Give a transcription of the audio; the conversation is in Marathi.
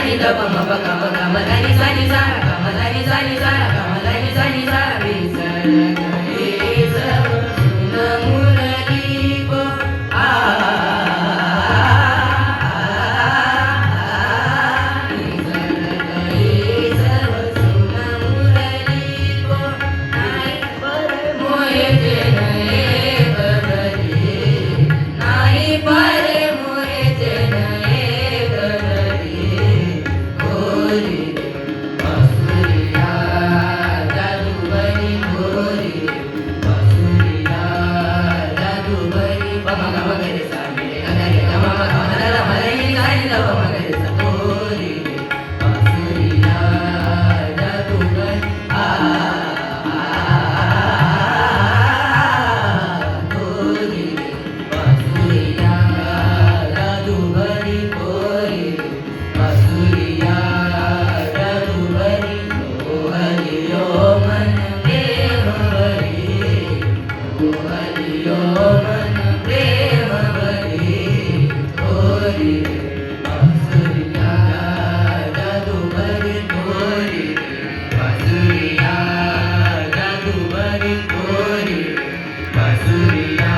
नी द प म प ग म ग म ध नि सा नि सा ग म ध नि सा नि सा ग म ध नि सा नि सा विसर गए सब सुन मुरली को विसर गए सब सुन मुरली को नाही पर मोहे जे नये बबरी नाही पर मोहे जे नये बबरी गोरी बासुरिया जादूगरी गोरी बासुरिया जादूगरी प म ग म ग रे सा नि रे ग रे ग म म ग म ध र म रे नि सा नि द प म ग रे सा गोरी बासुरिया जादूगरी गोरी बासुरिया जादूगरी गोरी बासुरिया जादूगरी मोहलियो मन प्रेमवरी मोहलियो मन प्रेमवरी गोरी बासुरिया जादूगरी गोरी बासुरिया जादूगरी गोरी बासुरिया